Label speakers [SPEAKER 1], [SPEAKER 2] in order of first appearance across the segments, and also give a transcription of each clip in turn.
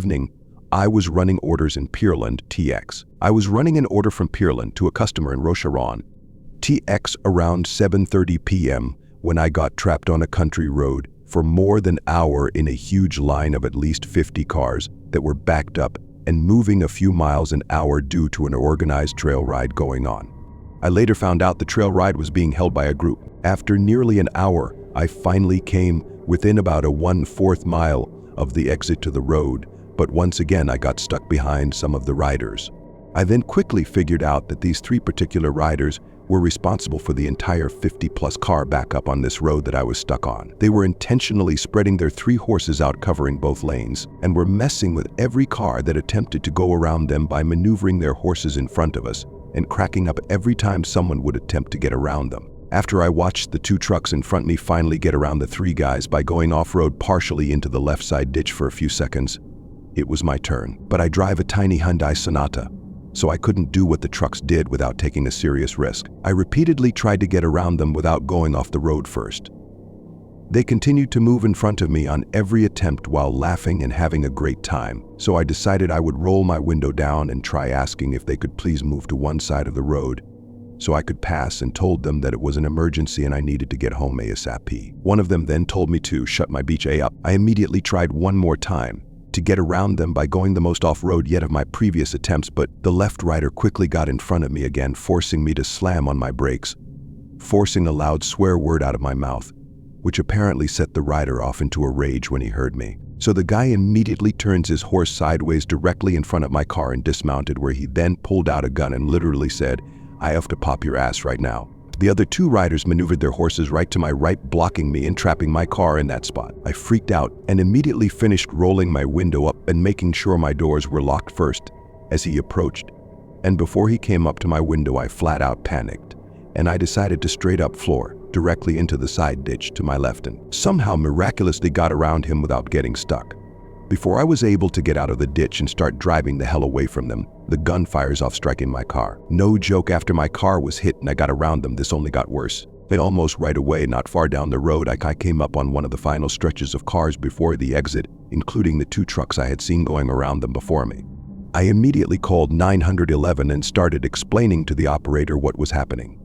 [SPEAKER 1] evening, I was running orders in Pearland, TX. I was running an order from Pearland to a customer in Rocheron, TX around 7:30 p.m. when I got trapped on a country road for more than an hour in a huge line of at least 50 cars that were backed up and moving a few miles an hour due to an organized trail ride going on. I later found out the trail ride was being held by a group. After nearly an hour, I finally came within about a 1/4 mile of the exit to the road, but once again I got stuck behind some of the riders. I then quickly figured out that these 3 particular riders were responsible for the entire 50-plus car backup on this road that I was stuck on. They were intentionally spreading their 3 horses out covering both lanes and were messing with every car that attempted to go around them by maneuvering their horses in front of us and cracking up every time someone would attempt to get around them. After I watched the 2 trucks in front of me finally get around the 3 guys by going off-road partially into the left side ditch for a few seconds, it was my turn. But I drive a tiny Hyundai Sonata, so I couldn't do what the trucks did without taking a serious risk. I repeatedly tried to get around them without going off the road first. They continued to move in front of me on every attempt while laughing and having a great time, so I decided I would roll my window down and try asking if they could please move to one side of the road so I could pass, and told them that it was an emergency and I needed to get home ASAP. One of them then told me to shut my beach A up. I immediately tried one more time to get around them by going the most off-road yet of my previous attempts, but the left rider quickly got in front of me again, forcing me to slam on my brakes, forcing a loud swear word out of my mouth, which apparently set the rider off into a rage when he heard me. So the guy immediately turns his horse sideways directly in front of my car and dismounted, where he then pulled out a gun and literally said, "I have to pop your ass right now." The other 2 riders maneuvered their horses right to my right, blocking me and trapping my car in that spot. I freaked out and immediately finished rolling my window up and making sure my doors were locked first as he approached. And before he came up to my window, I flat out panicked, and I decided to straight up floor directly into the side ditch to my left and somehow miraculously got around him without getting stuck. Before I was able to get out of the ditch and start driving the hell away from them, the gun fires off, striking my car. No joke, after my car was hit and I got around them, this only got worse. Then almost right away, not far down the road, I came up on one of the final stretches of cars before the exit, including the 2 trucks I had seen going around them before me. I immediately called 911 and started explaining to the operator what was happening.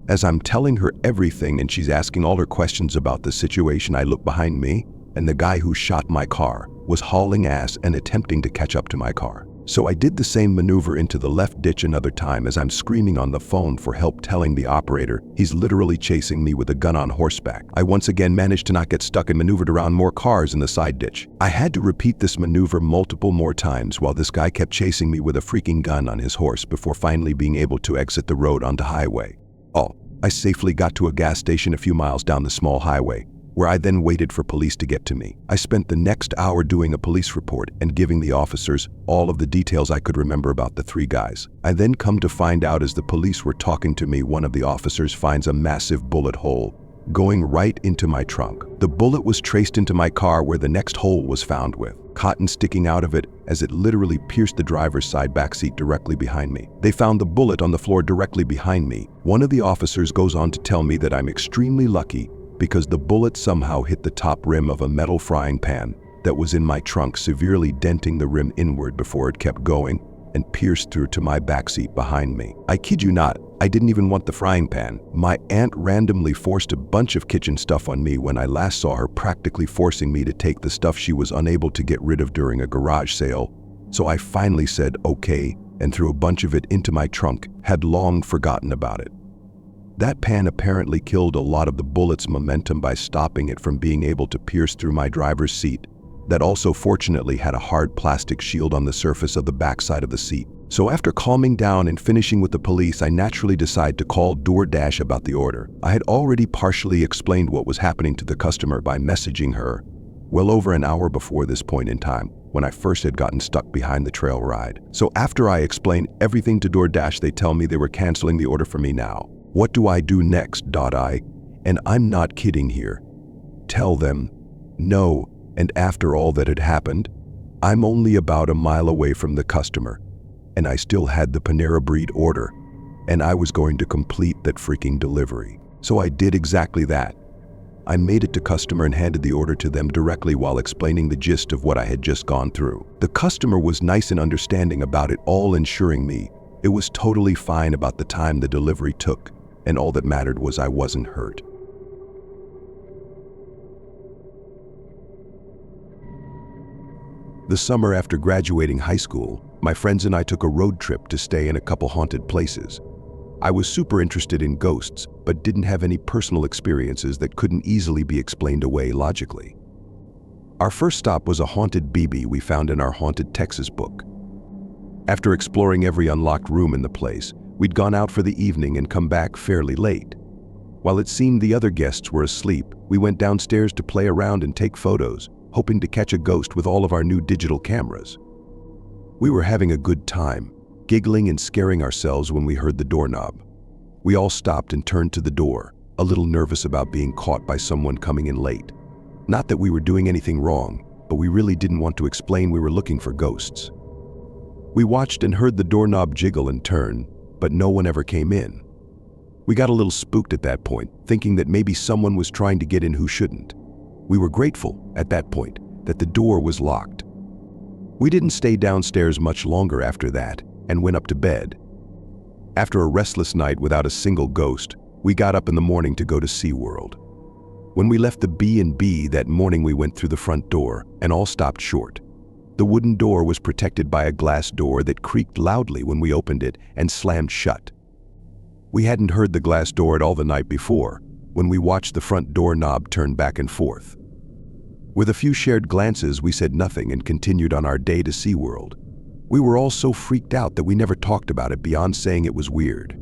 [SPEAKER 1] As I'm telling her everything and she's asking all her questions about the situation, I look behind me, and the guy who shot my car was hauling ass and attempting to catch up to my car. So I did the same maneuver into the left ditch another time as I'm screaming on the phone for help, telling the operator he's literally chasing me with a gun on horseback. I once again managed to not get stuck and maneuvered around more cars in the side ditch. I had to repeat this maneuver multiple more times while this guy kept chasing me with a freaking gun on his horse before finally being able to exit the road onto highway. I safely got to a gas station a few miles down the small highway, where I then waited for police to get to me. I spent the next hour doing a police report and giving the officers all of the details I could remember about the 3 guys. I then come to find out, as the police were talking to me, one of the officers finds a massive bullet hole going right into my trunk. The bullet was traced into my car, where the next hole was found with cotton sticking out of it, as it literally pierced the driver's side back seat directly behind me. They found the bullet on the floor directly behind me. One of the officers goes on to tell me that I'm extremely lucky because the bullet somehow hit the top rim of a metal frying pan that was in my trunk, severely denting the rim inward before it kept going and pierced through to my backseat behind me. I kid you not, I didn't even want the frying pan. My aunt randomly forced a bunch of kitchen stuff on me when I last saw her, practically forcing me to take the stuff she was unable to get rid of during a garage sale. So I finally said okay and threw a bunch of it into my trunk, had long forgotten about it. That pan apparently killed a lot of the bullet's momentum by stopping it from being able to pierce through my driver's seat. That also fortunately had a hard plastic shield on the surface of the backside of the seat. So after calming down and finishing with the police, I naturally decided to call DoorDash about the order. I had already partially explained what was happening to the customer by messaging her well over an hour before this point in time, when I first had gotten stuck behind the trail ride. So after I explained everything to DoorDash, they tell me they were canceling the order for me now. What do I do next? And I'm not kidding here. Tell them no. And after all that had happened, I'm only about a mile away from the customer, and I still had the Panera Bread order, and I was going to complete that freaking delivery. So I did exactly that. I made it to customer and handed the order to them directly while explaining the gist of what I had just gone through. The customer was nice and understanding about it all, ensuring me it was totally fine about the time the delivery took, and all that mattered was I wasn't hurt. The summer after graduating high school, my friends and I took a road trip to stay in a couple haunted places. I was super interested in ghosts, but didn't have any personal experiences that couldn't easily be explained away logically. Our first stop was a haunted BB we found in our Haunted Texas book. After exploring every unlocked room in the place, we'd gone out for the evening and come back fairly late. While it seemed the other guests were asleep, we went downstairs to play around and take photos, hoping to catch a ghost with all of our new digital cameras. We were having a good time, giggling and scaring ourselves when we heard the doorknob. We all stopped and turned to the door, a little nervous about being caught by someone coming in late. Not that we were doing anything wrong, but we really didn't want to explain we were looking for ghosts. We watched and heard the doorknob jiggle and turn, but no one ever came in. We got a little spooked at that point, thinking that maybe someone was trying to get in who shouldn't. We were grateful, at that point, that the door was locked. We didn't stay downstairs much longer after that, and went up to bed. After a restless night without a single ghost, we got up in the morning to go to SeaWorld. When we left the B&B that morning, we went through the front door, and all stopped short. The wooden door was protected by a glass door that creaked loudly when we opened it and slammed shut. We hadn't heard the glass door at all the night before, when we watched the front door knob turn back and forth. With a few shared glances, we said nothing and continued on our day to SeaWorld. We were all so freaked out that we never talked about it beyond saying it was weird.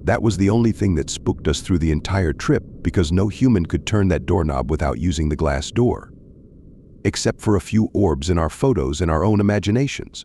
[SPEAKER 1] That was the only thing that spooked us through the entire trip, because no human could turn that doorknob without using the glass door. Except for a few orbs in our photos and our own imaginations.